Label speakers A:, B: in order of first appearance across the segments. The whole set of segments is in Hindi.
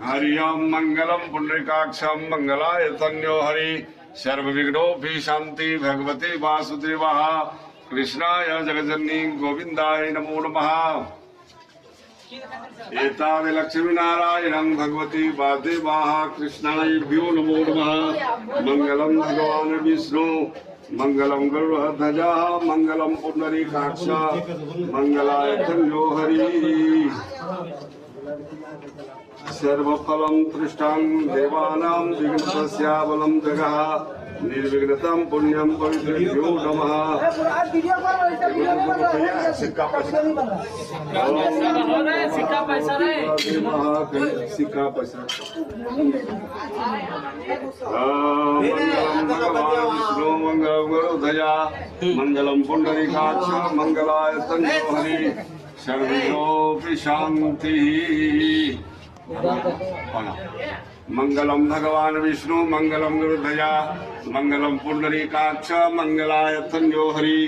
A: हरि ओम मंगलम पुंडरीकाक्षम मंगलाय तन्यो हरि सर्वविघ्नोपि शांति भगवते वासुदेवाः कृष्णाय जगजननी गोविंदाय नमो नमः। एतावे लक्ष्मी नारायणं भगवती वासुदेवाः कृष्णायभ्यो नमो नमः। मंगलम भगवान विष्णु मंगलम गरुड़ध्वजा मंगलम पुंडरीकाक्ष मंगलाय तन्यो हरि सर्वफलं तृष्टां देवानां विघ्नस्याबलं जगः निर्विघ्नं पुण्यं पवित्रेभ्यो नमः। सिक्का पैसा भगवान विष्णु मंगलम गरुड़ध्वजा मंगलम पुंडरीकाक्ष मंगलाय तन्यो हरि सर्वविघ्नोपि शान्तिः। मंगलम भगवान विष्णु मंगलम गरुड़ध्वजा मंगलम पुंडरीकाक्ष मंगलाय तन्यो हरि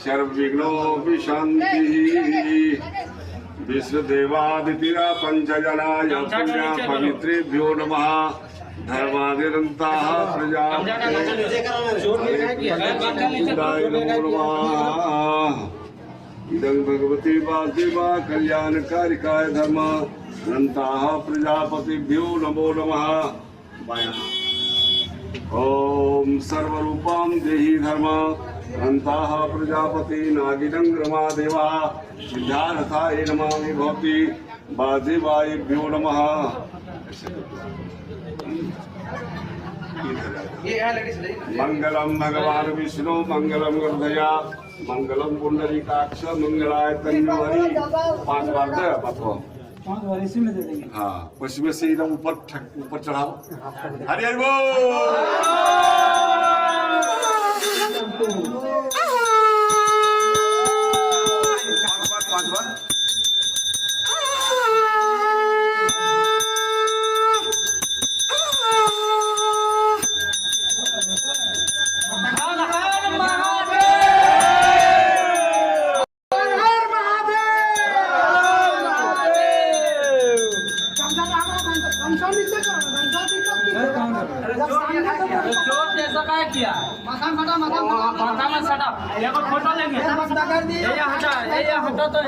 A: सर्वविघ्नोपि शान्तिः। विश्वदेवादितिर पंचजनाय पुण्य पवित्रेभ्यो नमः। धर्मादिरन्ताः प्रजापतिर्दाय नमो नमः। इदं भगवती वासुदेवा कल्याणकारिकाय धर्म अनंताः प्रजापतिभ्यो नमो नमः। ओम सर्वरूपां देहि धर्म अनंताः प्रजापति नागिनंग्रमादेवा सिद्धार्थाय नमामि भवति वासुदेवायभ्यो नमः। मंगलम भगवान विष्णु मंगलम गरुड़ध्वजा मंगलम पुंडरीकाक्ष मंगलाय तन्यो हरि। 5 बार दे बापो इसी में दे देंगे। हाँ उसमें से एकदम ऊपर चढ़ाओ। हरि हरि बोल। पांच बार
B: किया माथा में सटा ये फोटो लेंगे ये हटा तो